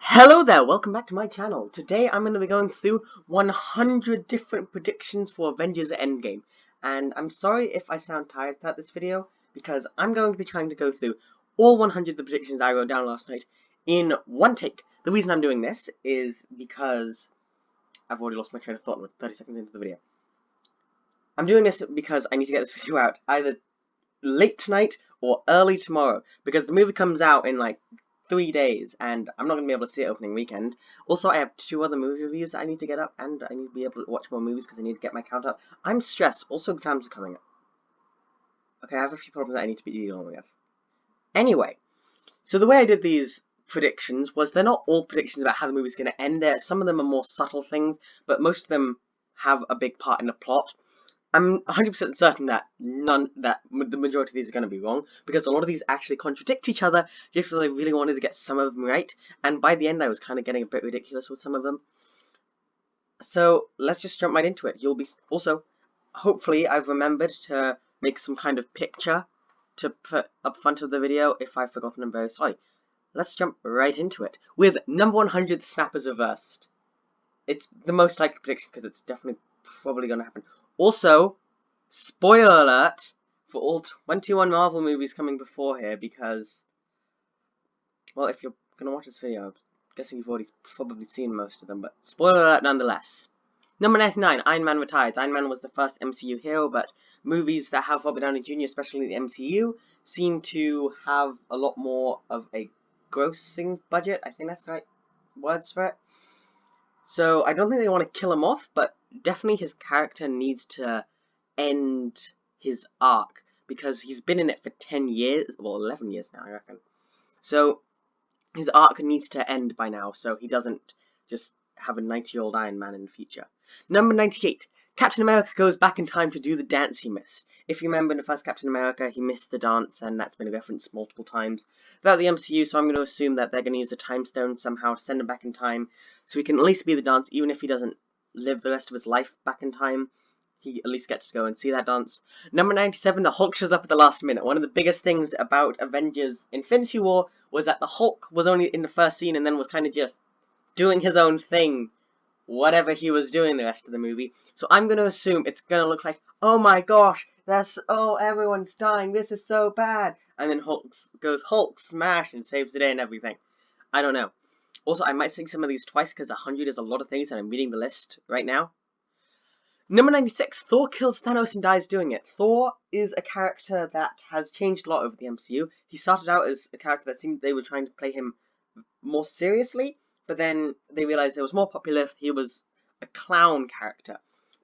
Hello there, welcome back to my channel. Today I'm going to be going through 100 different predictions for Avengers Endgame. And I'm sorry if I sound tired throughout this video, because I'm going to be trying to go through all 100 of the predictions that I wrote down last night in one take. The reason I'm doing this is because I've already lost my train of thought 30 seconds into the video. I'm doing this because I need to get this video out either late tonight or early tomorrow, because the movie comes out in like 3 days, and I'm not going to be able to see it opening weekend. Also, I have 2 other movie reviews that I need to get up, and I need to be able to watch more movies because I need to get my count up. I'm stressed. Also, exams are coming up. Okay, I have a few problems that I need to be dealing with. Anyway, so the way I did these predictions was they're not all predictions about how the movie's going to end. Some of them are more subtle things, but most of them have a big part in the plot. I'm 100% certain that the majority of these are going to be wrong, because a lot of these actually contradict each other, just because I really wanted to get some of them right, and by the end I was kind of getting a bit ridiculous with some of them. So let's just jump right into it. Also, hopefully I've remembered to make some kind of picture to put up front of the video. If I've forgotten, I'm very sorry. Let's jump right into it with number 100, the snap is reversed. It's the most likely prediction because it's probably going to happen. Also, spoiler alert for all 21 Marvel movies coming before here, because, well, if you're going to watch this video, I'm guessing you've already probably seen most of them, but spoiler alert nonetheless. Number 99, Iron Man retires. Iron Man was the first MCU hero, but movies that have Robert Downey Jr., especially the MCU, seem to have a lot more of a grossing budget. I think that's the right words for it. So I don't think they want to kill him off, but definitely his character needs to end his arc, because he's been in it for 10 years, well 11 years now I reckon. So his arc needs to end by now, so he doesn't just have a 90-year-old Iron Man in the future. Number 98, Captain America goes back in time to do the dance he missed. If you remember in the first Captain America, he missed the dance, and that's been referenced multiple times throughout the MCU, so I'm going to assume that they're going to use the time stone somehow to send him back in time, so he can at least be the dance, even if he doesn't live the rest of his life back in time. He at least gets to go and see that dance. Number 97, the Hulk shows up at the last minute. One of the biggest things about Avengers Infinity War was that the Hulk was only in the first scene and then was kind of just doing his own thing, whatever he was doing the rest of the movie. So I'm going to assume it's going to look like, oh my gosh, everyone's dying, this is so bad. And then Hulk smash and saves the day and everything. I don't know. Also, I might say some of these twice because 100 is a lot of things and I'm reading the list right now. Number 96, Thor kills Thanos and dies doing it. Thor is a character that has changed a lot over the MCU. He started out as a character that seemed they were trying to play him more seriously, but then they realized it was more popular if he was a clown character.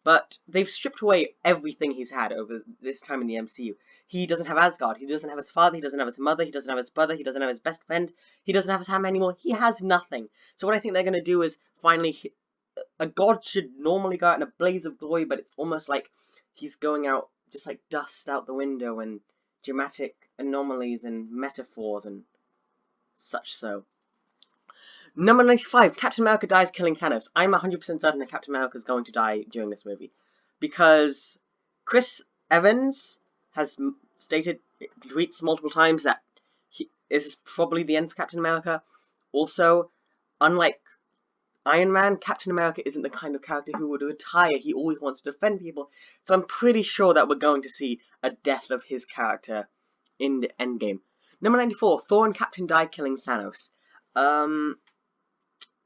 But they've stripped away everything he's had over this time in the MCU. He doesn't have Asgard, he doesn't have his father, he doesn't have his mother, he doesn't have his brother, he doesn't have his best friend, he doesn't have his hammer anymore, he has nothing. So what I think they're going to do is finally, a god should normally go out in a blaze of glory, but it's almost like he's going out just like dust out the window and dramatic anomalies and metaphors and such so. Number 95, Captain America dies killing Thanos. I'm 100% certain that Captain America is going to die during this movie, because Chris Evans has stated in tweets multiple times that this is probably the end for Captain America. Also, unlike Iron Man, Captain America isn't the kind of character who would retire. He always wants to defend people. So I'm pretty sure that we're going to see a death of his character in the Endgame. Number 94, Thor and Captain die killing Thanos.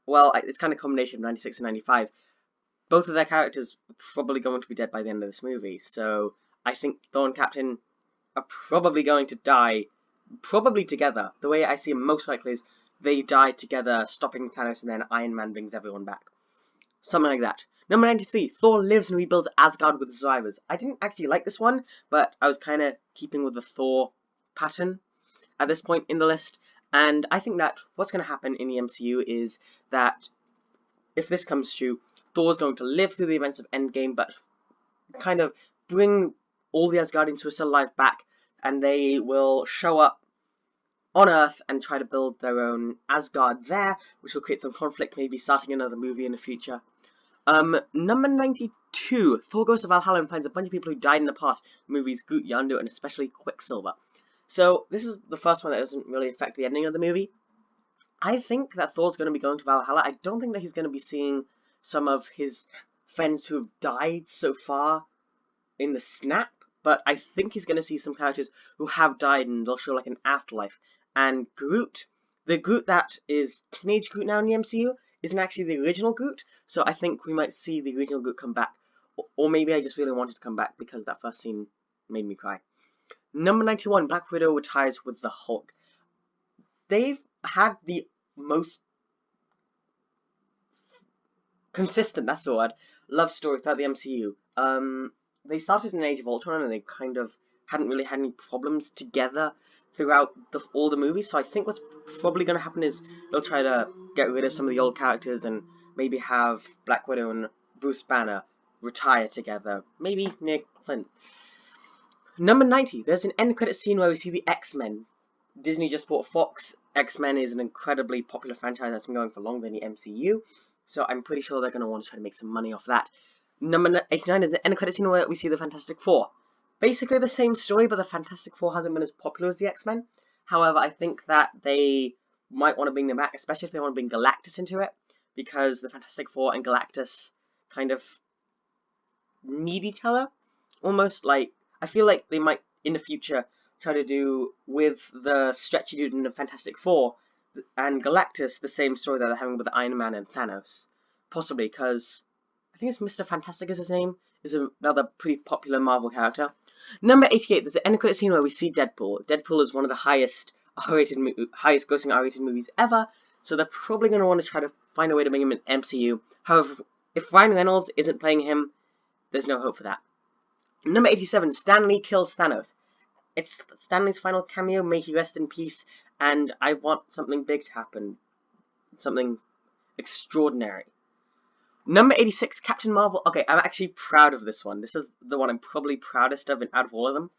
Well, it's kind of a combination of 96 and 95. Both of their characters are probably going to be dead by the end of this movie. So I think Thor and Captain are probably going to die, probably together. The way I see it most likely is they die together, stopping Thanos, and then Iron Man brings everyone back. Something like that. Number 93, Thor lives and rebuilds Asgard with the survivors. I didn't actually like this one, but I was kind of keeping with the Thor pattern at this point in the list. And I think that what's going to happen in the MCU is that, if this comes true, Thor's going to live through the events of Endgame, but kind of bring all the Asgardians who are still alive back, and they will show up on Earth and try to build their own Asgard there, which will create some conflict, maybe starting another movie in the future. Number 92, Thor goes to Valhalla and finds a bunch of people who died in the past, movies Groot, Yondu, and especially Quicksilver. So this is the first one that doesn't really affect the ending of the movie. I think that Thor's going to be going to Valhalla. I don't think that he's going to be seeing some of his friends who have died so far in the snap, but I think he's going to see some characters who have died and they'll show like an afterlife. And Groot, the Groot that is teenage Groot now in the MCU, isn't actually the original Groot, so I think we might see the original Groot come back. Or maybe I just really wanted to come back because that first scene made me cry. Number 91, Black Widow retires with the Hulk. They've had the most consistent, that's the word, love story throughout the MCU. They started in Age of Ultron and they kind of hadn't really had any problems together throughout all the movies, so I think what's probably going to happen is they'll try to get rid of some of the old characters and maybe have Black Widow and Bruce Banner retire together, maybe near Clint. Number 90, there's an end credit scene where we see the X-Men. Disney just bought Fox. X-Men is an incredibly popular franchise that's been going for longer than the MCU, so I'm pretty sure they're going to want to try to make some money off that. Number 89 is the end credit scene where we see the Fantastic Four. Basically the same story, but the Fantastic Four hasn't been as popular as the X-Men. However, I think that they might want to bring them back, especially if they want to bring Galactus into it, because the Fantastic Four and Galactus kind of need each other. Almost like, I feel like they might, in the future, try to do with the stretchy dude in the Fantastic Four and Galactus the same story that they're having with Iron Man and Thanos. Possibly, because I think it's Mr. Fantastic is his name, is another pretty popular Marvel character. Number 88, there's an end credit scene where we see Deadpool. Deadpool is one of the highest grossing R-rated movies ever, so they're probably going to want to try to find a way to bring him in MCU. However, if Ryan Reynolds isn't playing him, there's no hope for that. Number 87, Stan Lee kills Thanos. It's Stanley's final cameo, may he rest in peace, and I want something big to happen. Something extraordinary. Number 86, Captain Marvel. Okay, I'm actually proud of this one. This is the one I'm probably proudest of out of all of them.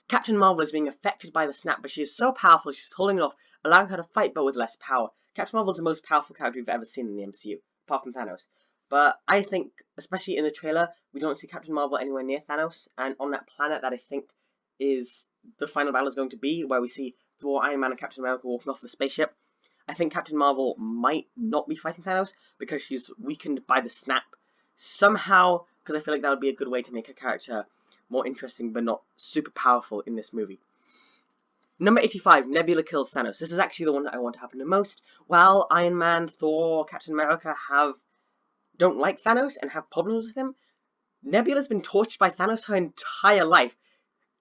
Captain Marvel is being affected by the snap, but she is so powerful, she's holding it off, allowing her to fight, but with less power. Captain Marvel is the most powerful character we've ever seen in the MCU, apart from Thanos. But I think, especially in the trailer, we don't see Captain Marvel anywhere near Thanos, and on that planet that I think is the final battle is going to be, where we see Thor, Iron Man, and Captain America walking off the spaceship. I think Captain Marvel might not be fighting Thanos because she's weakened by the snap somehow, because I feel like that would be a good way to make her character more interesting but not super powerful in this movie. Number 85, Nebula kills Thanos. This is actually the one that I want to happen the most. While Iron Man, Thor, Captain America don't like Thanos and have problems with him, Nebula's been tortured by Thanos her entire life.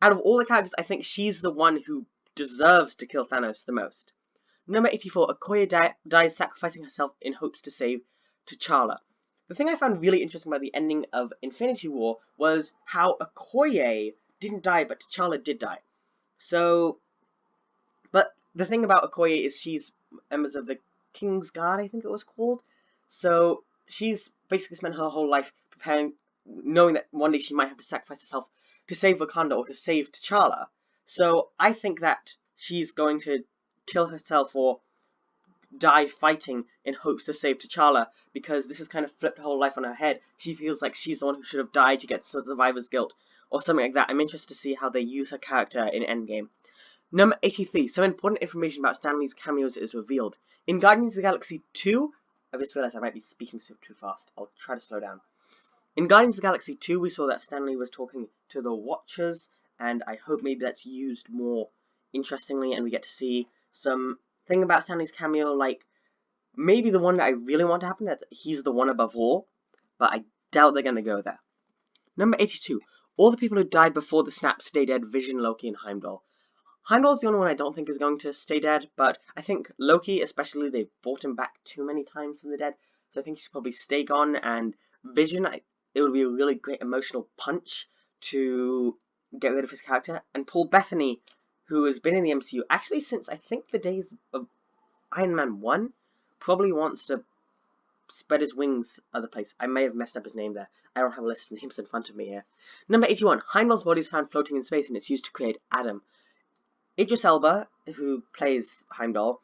Out of all the characters, I think she's the one who deserves to kill Thanos the most. Number 84, Okoye dies sacrificing herself in hopes to save T'Challa. The thing I found really interesting about the ending of Infinity War was how Okoye didn't die, but T'Challa did die. So, but the thing about Okoye is she's members of the King's Guard, I think it was called. So, she's basically spent her whole life preparing, knowing that one day she might have to sacrifice herself to save Wakanda or to save T'Challa. So, I think that she's going to kill herself or die fighting in hopes to save T'Challa, because this has kind of flipped her whole life on her head. She feels like she's the one who should have died to get survivor's guilt, or something like that. I'm interested to see how they use her character in Endgame. Number 83, some important information about Stan Lee's cameos is revealed. In Guardians of the Galaxy 2, I just realized I might be speaking too fast. I'll try to slow down. In Guardians of the Galaxy 2, we saw that Stan Lee was talking to the Watchers, and I hope maybe that's used more interestingly, and we get to see some thing about Stan Lee's cameo, like maybe the one that I really want to happen, that he's the one above all, but I doubt they're going to go there. Number 82, all the people who died before the snap stay dead, Vision, Loki, and Heimdall. Heimdall's the only one I don't think is going to stay dead, but I think Loki, especially, they've brought him back too many times from the dead, so I think he should probably stay gone, and Vision, it would be a really great emotional punch to get rid of his character, and Paul Bettany, who has been in the MCU actually since I think the days of Iron Man 1, probably wants to spread his wings other place. I may have messed up his name there. I don't have a list of names in front of me here. Number 81, Heimdall's body is found floating in space and it's used to create Adam. Idris Elba, who plays Heimdall,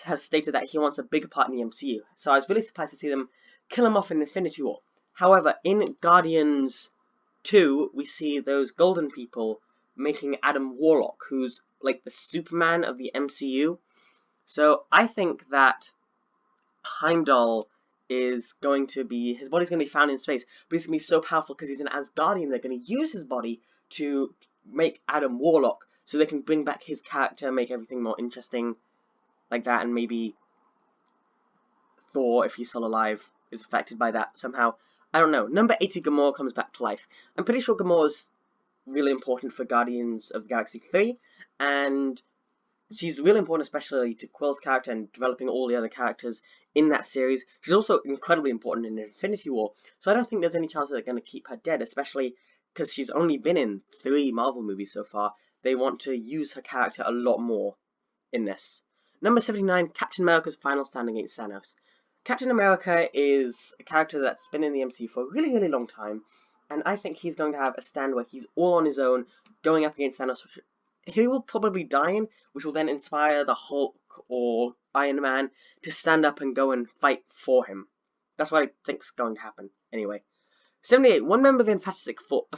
has stated that he wants a bigger part in the MCU, so I was really surprised to see them kill him off in Infinity War. However, in Guardians 2, we see those golden people making Adam Warlock, who's like the Superman of the MCU. So I think that Heimdall is going to be, his body's going to be found in space, but he's going to be so powerful because he's an Asgardian. They're going to use his body to make Adam Warlock, so they can bring back his character, make everything more interesting like that, and maybe Thor, if he's still alive, is affected by that somehow. I don't know. Number 80, Gamora comes back to life. I'm pretty sure Gamora's really important for Guardians of the Galaxy 3, and she's really important especially to Quill's character and developing all the other characters in that series. She's also incredibly important in Infinity War, so I don't think there's any chance that they're going to keep her dead, especially because she's only been in 3 Marvel movies so far. They want to use her character a lot more in this. Number 79, Captain America's final stand against Thanos. Captain America is a character that's been in the MCU for a really, really long time, and I think he's going to have a stand where he's all on his own, going up against Thanos. He will probably die in, which will then inspire the Hulk or Iron Man to stand up and go and fight for him. That's what I think's going to happen, anyway. 78. One member of the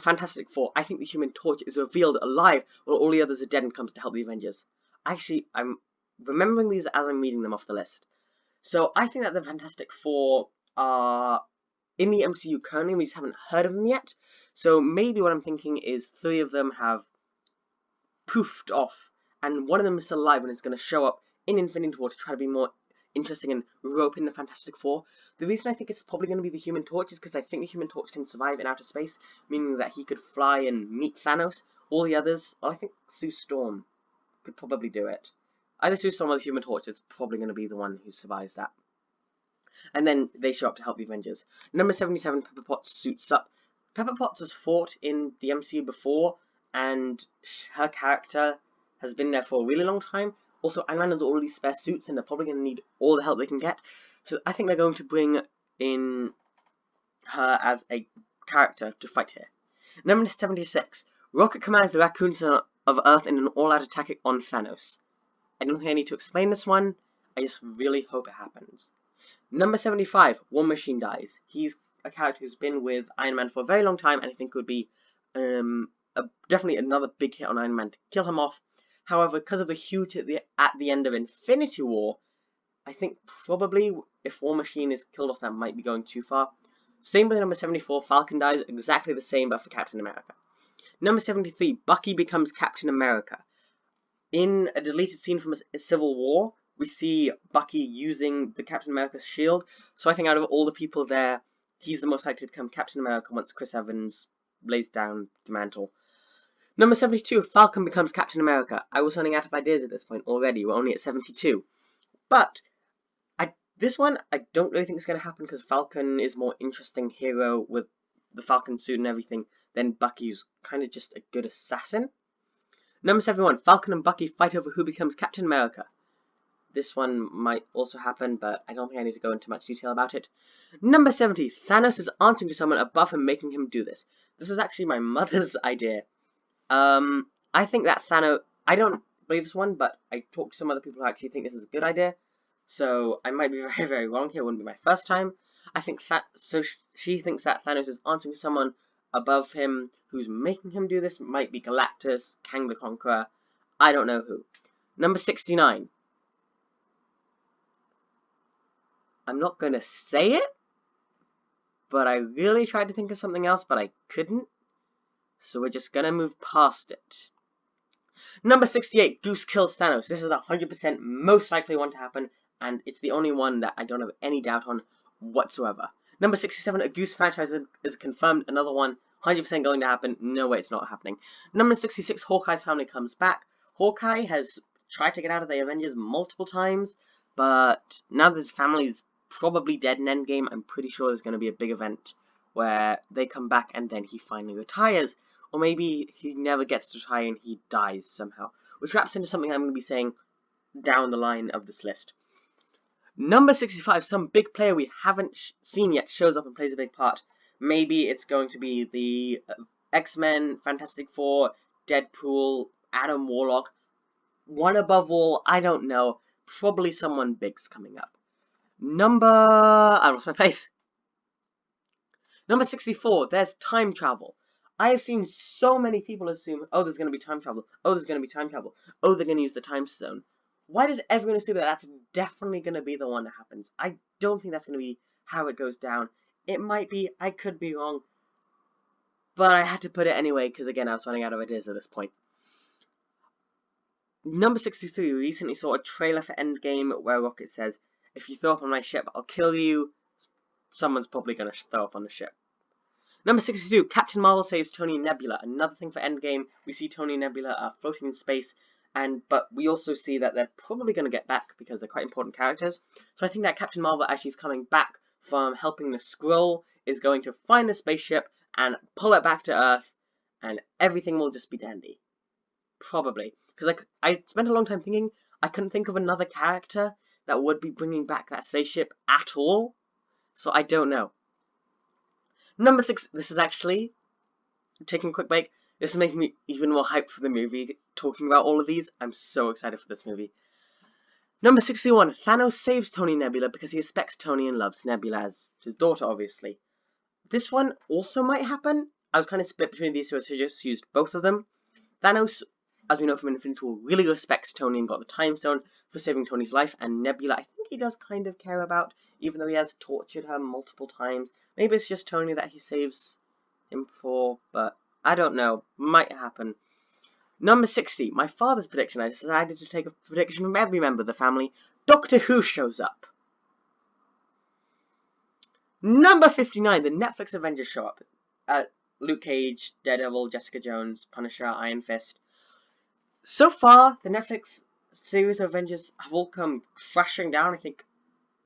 Fantastic Four, I think the Human Torch, is revealed alive while all the others are dead and comes to help the Avengers. Actually, I'm remembering these as I'm reading them off the list. So I think that the Fantastic Four are in the MCU currently, we just haven't heard of them yet. So maybe what I'm thinking is 3 of them have poofed off, and one of them is still alive and is going to show up in Infinity War to try to be more interesting and rope in the Fantastic Four. The reason I think it's probably going to be the Human Torch is because I think the Human Torch can survive in outer space, meaning that he could fly and meet Thanos. All the others, well, I think Sue Storm could probably do it. Either Sue Storm or the Human Torch is probably going to be the one who survives that. And then they show up to help the Avengers. Number 77, Pepper Potts suits up. Pepper Potts has fought in the MCU before, and her character has been there for a really long time. Also, Iron Man has all these spare suits, and they're probably going to need all the help they can get. So I think they're going to bring in her as a character to fight here. Number 76. Rocket commands the Raccoons of Earth in an all-out attack on Thanos. I don't think I need to explain this one. I just really hope it happens. Number 75. War Machine dies. He's a character who's been with Iron Man for a very long time, and I think would be definitely another big hit on Iron Man to kill him off. However, because of the huge hit at the end of Infinity War, I think probably if War Machine is killed off, that might be going too far. Same with number 74, Falcon dies, exactly the same but for Captain America. Number 73, Bucky becomes Captain America. In a deleted scene from a Civil War, we see Bucky using the Captain America's shield, so I think out of all the people there, he's the most likely to become Captain America once Chris Evans lays down the mantle. Number 72, Falcon becomes Captain America. I was running out of ideas at this point already. We're only at 72. But this one, I don't really think is going to happen because Falcon is a more interesting hero with the Falcon suit and everything than Bucky, who's kind of just a good assassin. Number 71, Falcon and Bucky fight over who becomes Captain America. This one might also happen, but I don't think I need to go into much detail about it. Number 70, Thanos is answering to someone above him, making him do this. This is actually my mother's idea. I think that Thanos, I don't believe this one, but I talked to some other people who actually think this is a good idea. So I might be very, very wrong here. It wouldn't be my first time. I think she thinks that Thanos is answering to someone above him who's making him do this. Might be Galactus, Kang the Conqueror. I don't know who. Number 69. I'm not going to say it, but I really tried to think of something else, but I couldn't. So we're just going to move past it. Number 68, Goose kills Thanos. This is the 100% most likely one to happen, and it's the only one that I don't have any doubt on whatsoever. Number 67, a Goose franchise is confirmed. Another one, 100% going to happen. No way it's not happening. Number 66, Hawkeye's family comes back. Hawkeye has tried to get out of the Avengers multiple times, but now that his family's probably dead in Endgame, I'm pretty sure there's going to be a big event where they come back and then he finally retires. Or maybe he never gets to retire and he dies somehow. Which wraps into something I'm going to be saying down the line of this list. Number 65, some big player we haven't seen yet shows up and plays a big part. Maybe it's going to be the X-Men, Fantastic Four, Deadpool, Adam Warlock. One above all, I don't know. Probably someone big's coming up. I lost my place. Number 64, there's time travel. I have seen so many people assume, oh, there's going to be time travel. Oh, there's going to be time travel. Oh, they're going to use the time stone. Why does everyone assume that that's definitely going to be the one that happens? I don't think that's going to be how it goes down. It might be, I could be wrong, but I had to put it anyway because, again, I was running out of ideas at this point. Number 63, we recently saw a trailer for Endgame where Rocket says, "If you throw up on my ship, I'll kill you." Someone's probably going to throw up on the ship. Number 62, Captain Marvel saves Tony and Nebula. Another thing for Endgame, we see Tony and Nebula are floating in space, but we also see that they're probably going to get back because they're quite important characters. So I think that Captain Marvel actually is coming back from helping the Skrull, is going to find the spaceship and pull it back to Earth, and everything will just be dandy. Probably. Because I spent a long time thinking, I couldn't think of another character that would be bringing back that spaceship at all. So I don't know. Number 6, this is actually, taking a quick break, this is making me even more hyped for the movie, talking about all of these. I'm so excited for this movie. Number 61, Thanos saves Tony and Nebula because he respects Tony and loves Nebula as his daughter, obviously. This one also might happen. I was kind of split between these two, so I just used both of them. Thanos, as we know from Infinity War, really respects Tony and got the Time Stone for saving Tony's life, and Nebula, I think he does kind of care about, even though he has tortured her multiple times. Maybe it's just Tony that he saves him for, but I don't know. Might happen. Number 60, my father's prediction. I decided to take a prediction from every member of the family. Doctor Who shows up. Number 59, the Netflix Avengers show up. Luke Cage, Daredevil, Jessica Jones, Punisher, Iron Fist. So far, the Netflix series of Avengers have all come crashing down. I think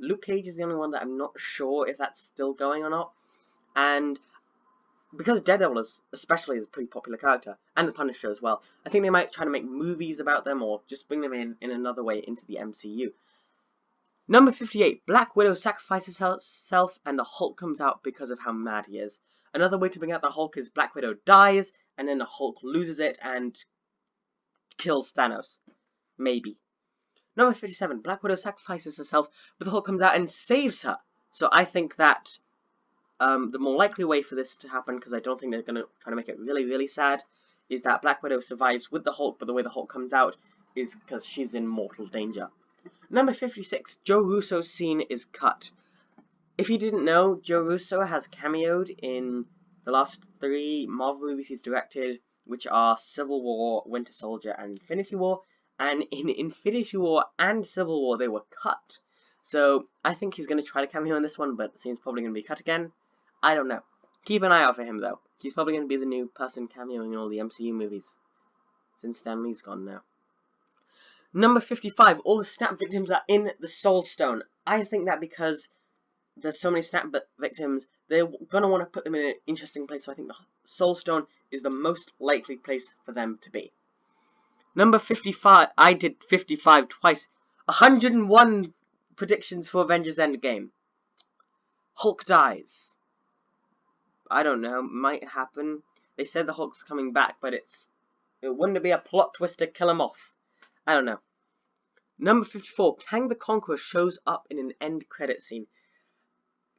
Luke Cage is the only one that I'm not sure if that's still going or not. And because Daredevil especially is a pretty popular character, and the Punisher as well, I think they might try to make movies about them or just bring them in another way into the MCU. Number 58, Black Widow sacrifices herself and the Hulk comes out because of how mad he is. Another way to bring out the Hulk is Black Widow dies, and then the Hulk loses it and kills Thanos. Maybe. Number 57, Black Widow sacrifices herself, but the Hulk comes out and saves her. So I think that the more likely way for this to happen, because I don't think they're going to try to make it really, really sad, is that Black Widow survives with the Hulk, but the way the Hulk comes out is because she's in mortal danger. Number 56, Joe Russo's scene is cut. If you didn't know, Joe Russo has cameoed in the last 3 Marvel movies he's directed, which are Civil War, Winter Soldier, and Infinity War. And in Infinity War and Civil War, they were cut. So I think he's going to try to cameo in this one, but the scene's probably going to be cut again. I don't know. Keep an eye out for him, though. He's probably going to be the new person cameoing in all the MCU movies, since Stan Lee's gone now. Number 55, all the Snap victims are in the Soul Stone. I think that because there's so many Snap victims, they're going to want to put them in an interesting place, so I think the Soul Stone is the most likely place for them to be. Number 55, I did 55 twice. 101 predictions for Avengers Endgame. Hulk dies. I don't know, might happen. They said the Hulk's coming back, but it wouldn't be a plot twist to kill him off. I don't know. Number 54, Kang the Conqueror shows up in an end credit scene.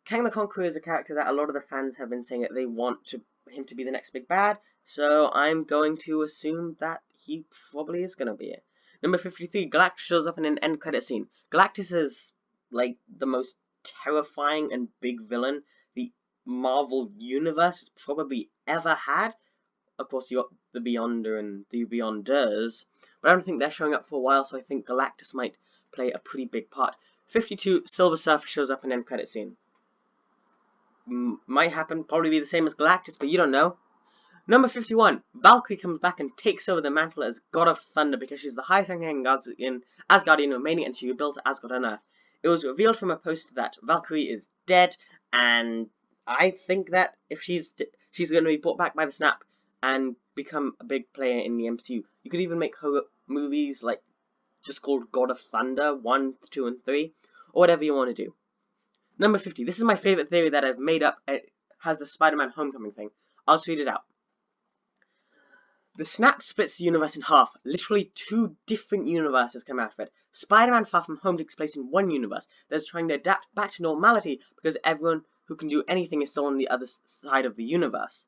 Kang the Conqueror is a character that a lot of the fans have been saying that they want him to be the next big bad, so I'm going to assume that he probably is going to be it. Number 53, Galactus shows up in an end credit scene. Galactus is, like, the most terrifying and big villain the Marvel Universe has probably ever had. Of course, you got the Beyonder and the Beyonders, but I don't think they're showing up for a while, so I think Galactus might play a pretty big part. 52, Silver Surfer shows up in an end credit scene. Might happen, probably be the same as Galactus, but you don't know. Number 51, Valkyrie comes back and takes over the mantle as God of Thunder because she's the highest ranking Asgardian remaining, and she rebuilds Asgard on Earth. It was revealed from a poster that Valkyrie is dead, and I think that if she's going to be brought back by the Snap and become a big player in the MCU. You could even make her movies like just called God of Thunder 1, 2, and 3, or whatever you want to do. Number 50. This is my favorite theory that I've made up. It has the Spider-Man Homecoming thing. I'll just read it out. The Snap splits the universe in half. Literally 2 different universes come out of it. Spider-Man Far From Home takes place in one universe that's trying to adapt back to normality because everyone who can do anything is still on the other side of the universe.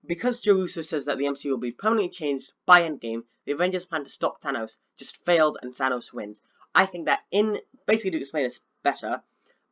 because Joe Russo says that the MCU will be permanently changed by Endgame, the Avengers plan to stop Thanos just fails and Thanos wins. I think that basically to explain this better,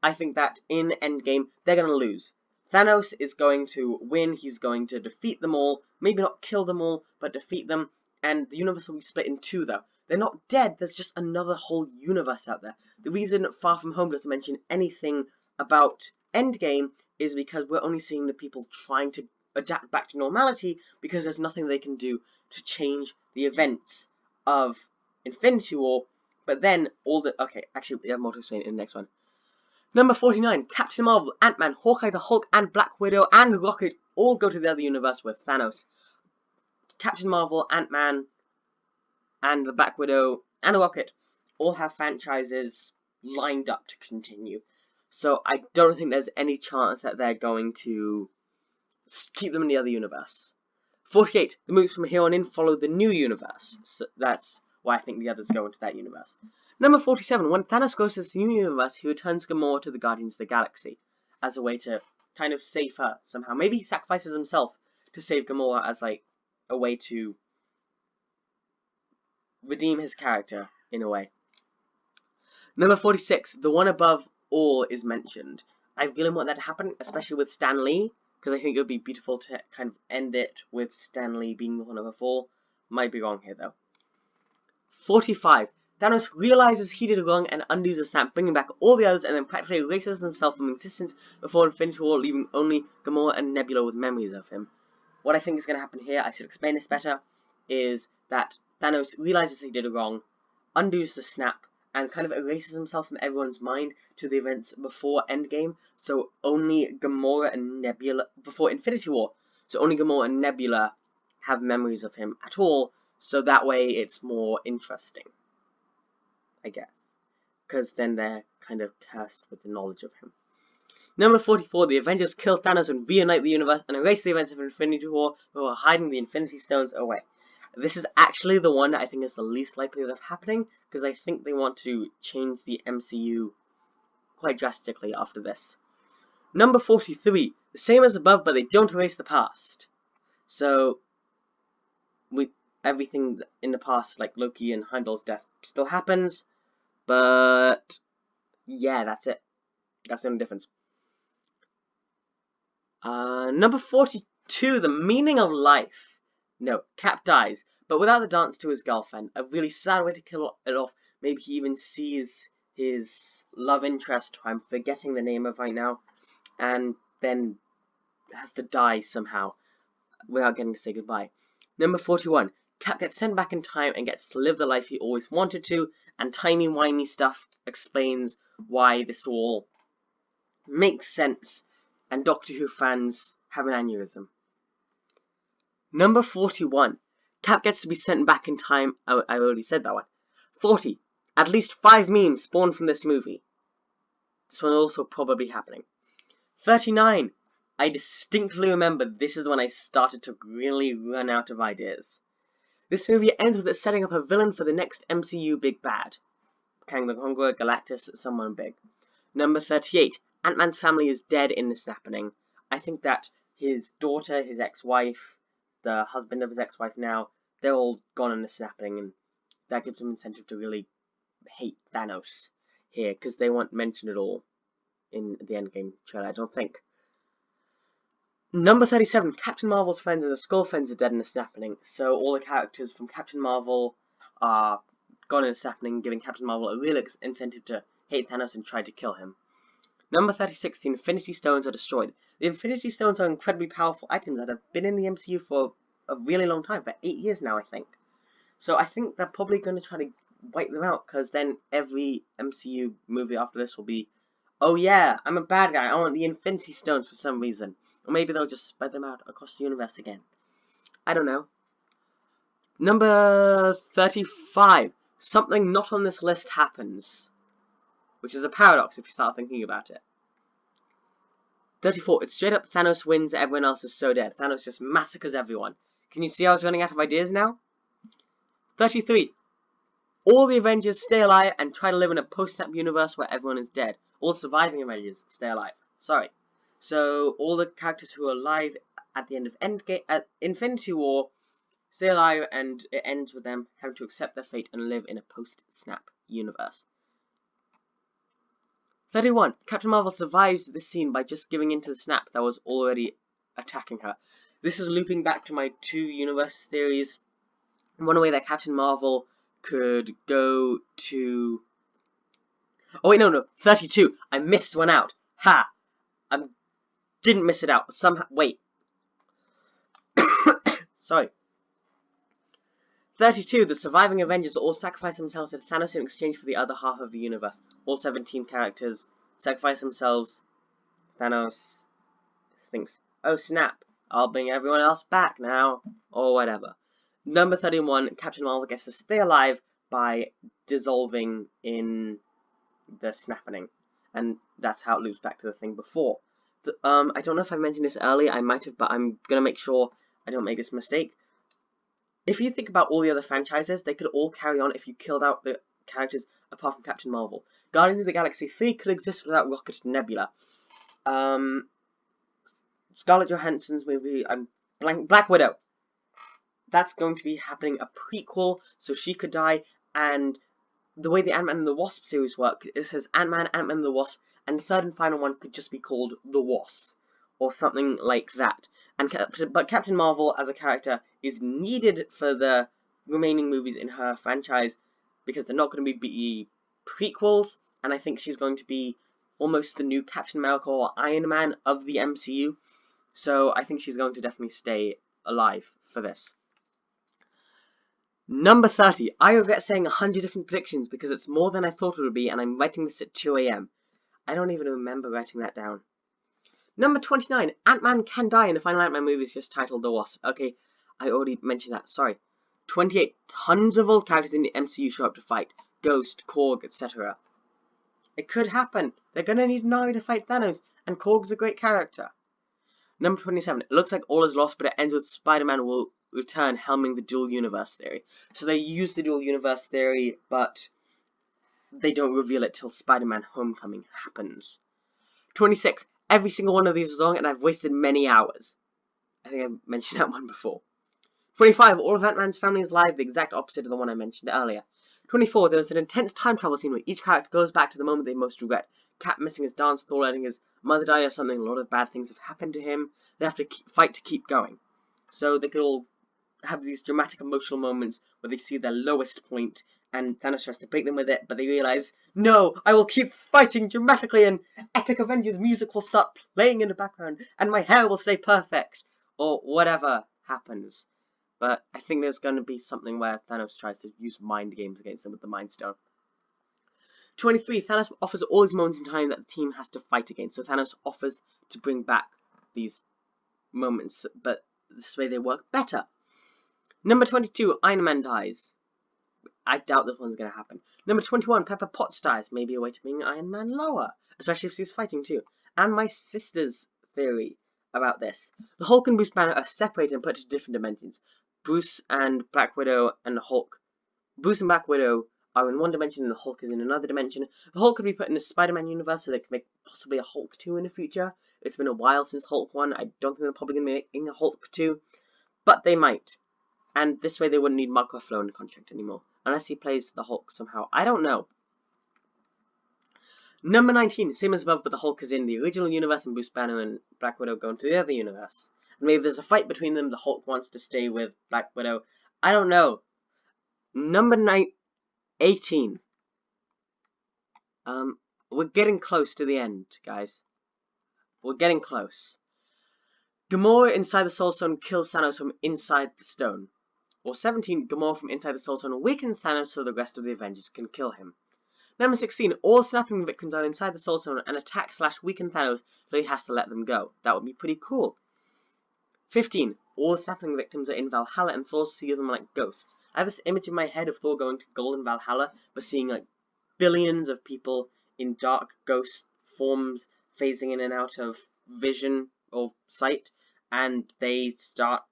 I think that in Endgame, they're going to lose. Thanos is going to win, he's going to defeat them all, maybe not kill them all, but defeat them, and the universe will be split in two though. They're not dead, there's just another whole universe out there. The reason Far From Home doesn't mention anything about Endgame is because we're only seeing the people trying to adapt back to normality because there's nothing they can do to change the events of Infinity War. But then okay, actually we have more to explain in the next one. Number 49, Captain Marvel, Ant-Man, Hawkeye the Hulk, and Black Widow, and Rocket all go to the other universe with Thanos. Captain Marvel, Ant-Man, and the Black Widow, and Rocket all have franchises lined up to continue. So I don't think there's any chance that they're going to keep them in the other universe. 48, the movies from here on in follow the new universe. So that's why I think the others go into that universe. Number 47, when Thanos goes to this new universe, he returns Gamora to the Guardians of the Galaxy as a way to kind of save her somehow. Maybe he sacrifices himself to save Gamora as like a way to redeem his character in a way. Number 46, the one above all is mentioned. I really want that to happen, especially with Stan Lee, because I think it would be beautiful to kind of end it with Stan Lee being the one above all. Might be wrong here though. 45. Thanos realizes he did wrong and undoes the snap, bringing back all the others, and then practically erases himself from existence before Infinity War, leaving only Gamora and Nebula with memories of him. What I think is going to happen here, I should explain this better, is that Thanos realizes he did wrong, undoes the snap, and kind of erases himself from everyone's mind to the events before Endgame, so only Gamora and Nebula, before Infinity War, so only Gamora and Nebula have memories of him at all, so that way it's more interesting, I guess, because then they're kind of cursed with the knowledge of him. Number 44, the Avengers kill Thanos and reunite the universe and erase the events of Infinity War who are hiding the Infinity Stones away. This is actually the one that I think is the least likely of happening, because I think they want to change the MCU quite drastically after this. Number 43, the same as above, but they don't erase the past. So, everything in the past, like Loki and Heimdall's death, still happens, but yeah, that's it. That's the only difference. Number 42, the meaning of life. No, Cap dies, but without the dance to his girlfriend. A really sad way to kill it off. Maybe he even sees his love interest, who I'm forgetting the name of right now, and then has to die somehow without getting to say goodbye. Number 41, Cap gets sent back in time and gets to live the life he always wanted to, and timey-wimey stuff explains why this all makes sense, and Doctor Who fans have an aneurysm. Number 41, Cap gets to be sent back in time. I already said that one. 40, at least 5 memes spawned from this movie. This one also probably happening. 39, I distinctly remember this is when I started to really run out of ideas. This movie ends with it setting up a villain for the next MCU big bad. Kang the Conqueror, Galactus, someone big. Number 38, Ant-Man's family is dead in this happening. I think that his daughter, his ex-wife, the husband of his ex-wife now, they're all gone in this happening, and that gives them incentive to really hate Thanos here, because they won't mention it all in the Endgame trailer, I don't think. Number 37, Captain Marvel's friends and the Skrull friends are dead in this happening, so all the characters from Captain Marvel are gone in this happening, giving Captain Marvel a real incentive to hate Thanos and try to kill him. Number 36, the Infinity Stones are destroyed. The Infinity Stones are incredibly powerful items that have been in the MCU for a really long time, for 8 years now, I think. So I think they're probably going to try to wipe them out, because then every MCU movie after this will be, oh yeah, I'm a bad guy, I want the Infinity Stones for some reason. Or maybe they'll just spread them out across the universe again. I don't know. Number 35, something not on this list happens. Which is a paradox if you start thinking about it. 34, it's straight up Thanos wins, everyone else is so dead. Thanos just massacres everyone. Can you see I was running out of ideas now? 33, all the Avengers stay alive and try to live in a post-snap universe where everyone is dead. All surviving Avengers stay alive. Sorry. So, all the characters who are alive at the end of Endgame, at Infinity War, stay alive, and it ends with them having to accept their fate and live in a post-snap universe. 31. Captain Marvel survives this scene by just giving in to the snap that was already attacking her. This is looping back to my 2 universe theories. One way that Captain Marvel could go to... Oh wait, no, 32. I missed one out. Ha! I didn't miss it out. Somehow, wait. Sorry. 32. The surviving Avengers all sacrifice themselves to Thanos in exchange for the other half of the universe. All 17 characters sacrifice themselves. Thanos thinks, oh snap, I'll bring everyone else back now, or whatever. Number 31. Captain Marvel gets to stay alive by dissolving in the snapping, and that's how it loops back to the thing before. I don't know if I mentioned this earlier, I might have, but I'm gonna make sure I don't make this mistake. If you think about all the other franchises, they could all carry on if you killed out the characters apart from Captain Marvel. Guardians of the Galaxy 3 could exist without Rocket and Nebula. Scarlett Johansson's movie, Black Widow. That's going to be happening, a prequel, so she could die, and the way the Ant-Man and the Wasp series work, it says Ant-Man, Ant-Man and the Wasp, and the third and final one could just be called The Wasp, or something like that. But Captain Marvel as a character is needed for the remaining movies in her franchise, because they're not going to be prequels, and I think she's going to be almost the new Captain America or Iron Man of the MCU, so I think she's going to definitely stay alive for this. Number 30. I regret saying 100 different predictions because it's more than I thought it would be, and I'm writing this at 2 AM. I don't even remember writing that down. Number 29. Ant-Man can die in the final Ant-Man movie is just titled The Wasp. Okay, I already mentioned that, sorry. 28. Tons of old characters in the MCU show up to fight. Ghost, Korg, etc. It could happen. They're gonna need an army to fight Thanos, and Korg's a great character. Number 27. It looks like all is lost, but it ends with Spider-Man will return helming the dual universe theory. So they use the dual universe theory, but they don't reveal it till Spider-Man Homecoming happens. 26. Every single one of these is wrong, and I've wasted many hours. I think I mentioned that one before. 25. All of Ant-Man's family is alive, the exact opposite of the one I mentioned earlier. 24. There was an intense time travel scene where each character goes back to the moment they most regret. Cap missing his dance, Thor letting his mother die or something. A lot of bad things have happened to him. They have to fight to keep going. So they could all have these dramatic emotional moments where they see their lowest point, and Thanos tries to break them with it, but they realize, no, I will keep fighting dramatically, and epic Avengers music will start playing in the background, and my hair will stay perfect, or whatever happens. But I think there's going to be something where Thanos tries to use mind games against them with the Mind Stone. 23. Thanos offers all these moments in time that the team has to fight against, so Thanos offers to bring back these moments, but this way they work better. Number 22. Iron Man dies. I doubt this one's going to happen. Number 21. Pepper Potts dies. Maybe a way to bring Iron Man lower, especially if she's fighting too. And my sister's theory about this. The Hulk and Bruce Banner are separated and put into different dimensions. Bruce and Black Widow and the Hulk. Bruce and Black Widow are in one dimension and the Hulk is in another dimension. The Hulk could be put in the Spider-Man universe so they could make possibly a Hulk 2 in the future. It's been a while since Hulk 1. I don't think they're probably going to be making a Hulk 2. But they might. And this way they wouldn't need Mark Ruffalo in the contract anymore. Unless he plays the Hulk somehow. I don't know. Number 19. Same as above, but the Hulk is in the original universe and Bruce Banner and Black Widow go into the other universe. And maybe there's a fight between them. The Hulk wants to stay with Black Widow. I don't know. Number 18. We're getting close to the end, guys. We're getting close. Gamora inside the Soul Stone kills Thanos from inside the stone. Or 17. Gamora from inside the Soul Stone weakens Thanos so the rest of the Avengers can kill him. Number 16. All snapping victims are inside the Soul Stone and attack/weaken Thanos, so he has to let them go. That would be pretty cool. 15. All the snapping victims are in Valhalla and Thor sees them like ghosts. I have this image in my head of Thor going to Golden Valhalla, but seeing like billions of people in dark ghost forms phasing in and out of vision or sight, and they start,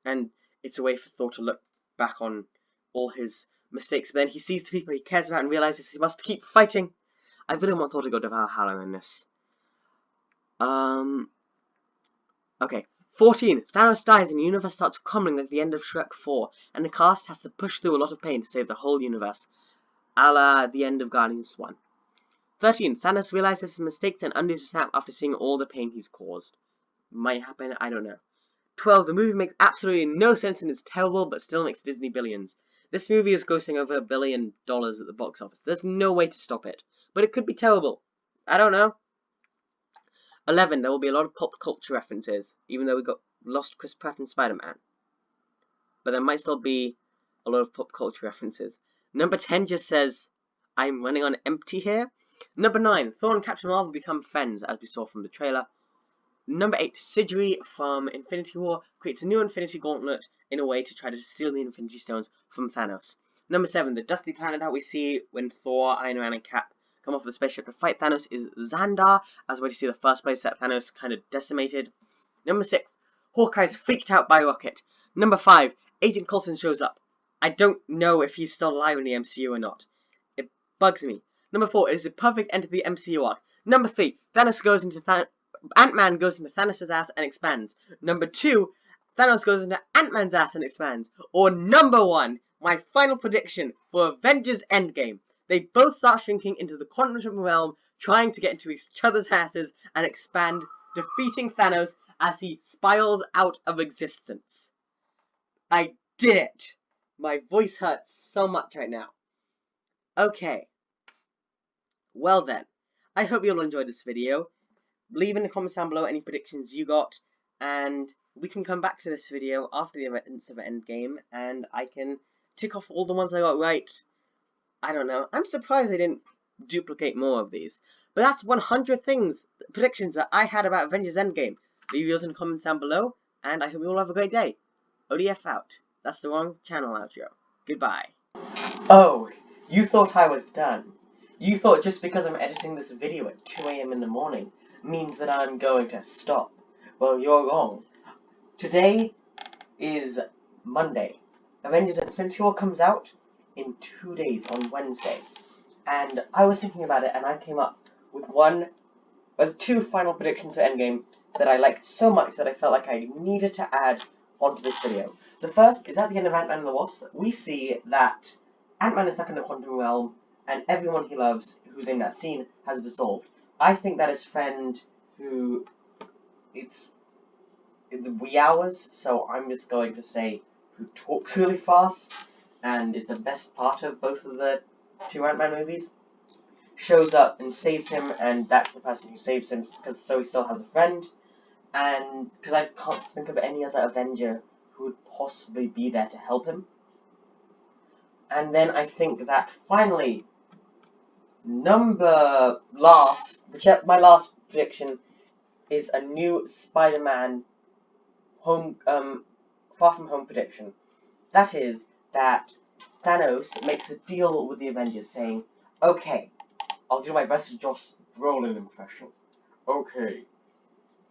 and it's a way for Thor to look back on all his mistakes, but then he sees the people he cares about and realizes he must keep fighting. I really want Thor to go to Valhalla in this. Okay. 14. Thanos dies and the universe starts crumbling like the end of Shrek 4, and the cast has to push through a lot of pain to save the whole universe, a la the end of Guardians 1. 13. Thanos realizes his mistakes and undoes his snap after seeing all the pain he's caused. Might happen, I don't know. 12. The movie makes absolutely no sense and is terrible, but still makes Disney billions. This movie is grossing over $1 billion at the box office. There's no way to stop it. But it could be terrible. I don't know. 11. There will be a lot of pop culture references, even though we got lost Chris Pratt and Spider-Man. But there might still be a lot of pop culture references. Number 10 just says, I'm running on empty here. Number 9. Thor and Captain Marvel become friends, as we saw from the trailer. Number 8. Sindri from Infinity War creates a new Infinity Gauntlet in a way to try to steal the Infinity Stones from Thanos. Number 7. The dusty planet that we see when Thor, Iron Man, and Cap come off the spaceship to fight Thanos is Xandar, as we see the first place that Thanos kind of decimated. Number 6. Hawkeye's freaked out by Rocket. Number 5. Agent Coulson shows up. I don't know if he's still alive in the MCU or not. It bugs me. Number 4. It is a perfect end to the MCU arc. Number 3. Ant-Man goes into Thanos' ass and expands. Number 2. Thanos goes into Ant-Man's ass and expands. Or number 1. My final prediction for Avengers Endgame. They both start shrinking into the quantum realm, trying to get into each other's asses and expand, defeating Thanos as he spirals out of existence. I did it! My voice hurts so much right now. Okay. Well then, I hope you all enjoyed this video. Leave in the comments down below any predictions you got, and we can come back to this video after the events of Endgame, and I can tick off all the ones I got right. I don't know. I'm surprised they didn't duplicate more of these. But that's 100 predictions that I had about Avengers Endgame. Leave yours in the comments down below, and I hope you all have a great day. ODF out. That's the wrong channel outro. Goodbye. Oh, you thought I was done. You thought just because I'm editing this video at 2 AM in the morning means that I'm going to stop. Well, you're wrong. Today is Monday. Avengers Infinity War comes out in 2 days on Wednesday. And I was thinking about it and I came up with two final predictions for Endgame that I liked so much that I felt like I needed to add onto this video. The first is at the end of Ant-Man and the Wasp, we see that Ant-Man is stuck in the quantum realm and everyone he loves who's in that scene has dissolved. I think that his friend who it's in the wee hours, so I'm just going to say who talks really fast and is the best part of both of the two Ant-Man movies, shows up and saves him, and that's the person who saves him, because so he still has a friend, and because I can't think of any other Avenger who would possibly be there to help him. And then I think that finally, my last prediction is a new Spider-Man Far From Home prediction. That is that Thanos makes a deal with the Avengers saying, okay, I'll do my best Josh Brolin impression. Okay,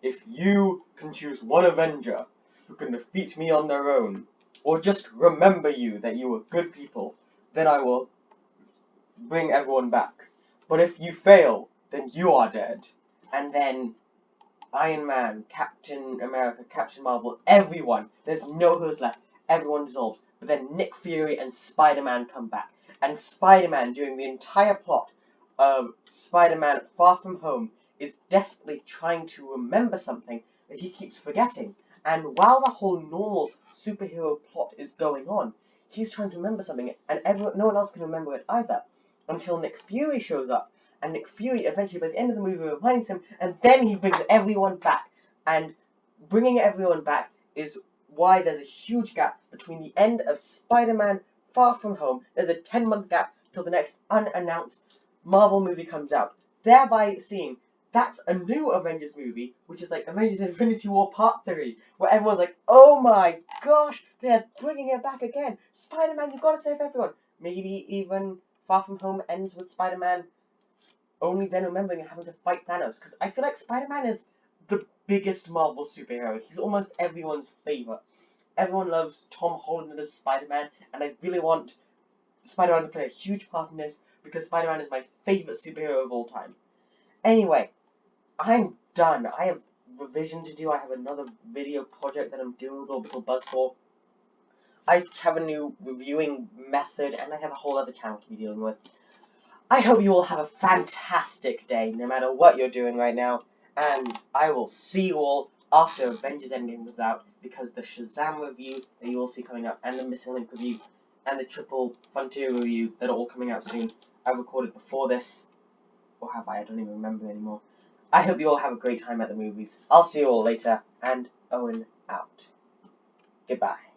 if you can choose one Avenger who can defeat me on their own, or just remember that you were good people, then I will bring everyone back. But if you fail, then you are dead. And then Iron Man, Captain America, Captain Marvel, everyone, there's no who's left. Everyone dissolves. But then Nick Fury and Spider-Man come back. And Spider-Man, during the entire plot of Spider-Man Far From Home, is desperately trying to remember something that he keeps forgetting. And while the whole normal superhero plot is going on, he's trying to remember something, and no one else can remember it either. Until Nick Fury shows up, and Nick Fury eventually, by the end of the movie, reminds him, and then he brings everyone back. And bringing everyone back is why there's a huge gap between the end of Spider-Man Far From Home. There's a 10-month gap till the next unannounced Marvel movie comes out. Thereby seeing that's a new Avengers movie, which is like Avengers Infinity War Part 3, where everyone's like, oh my gosh, they're bringing it back again. Spider-Man, you've got to save everyone. Maybe even Far From Home ends with Spider-Man only then remembering and having to fight Thanos. Because I feel like Spider-Man is the biggest Marvel superhero. He's almost everyone's favorite. Everyone loves Tom Holland as Spider-Man, and I really want Spider-Man to play a huge part in this, because Spider-Man is my favorite superhero of all time. Anyway, I'm done. I have revision to do. I have another video project that I'm doing with Orbital Buzzsaw. I have a new reviewing method, and I have a whole other channel to be dealing with. I hope you all have a fantastic day, no matter what you're doing right now, and I will see you all after Avengers Endgame was out, because the Shazam review that you will see coming up, and the Missing Link review, and the Triple Frontier review that are all coming out soon, I recorded before this, or have I? I don't even remember anymore. I hope you all have a great time at the movies. I'll see you all later, and Owen out. Goodbye.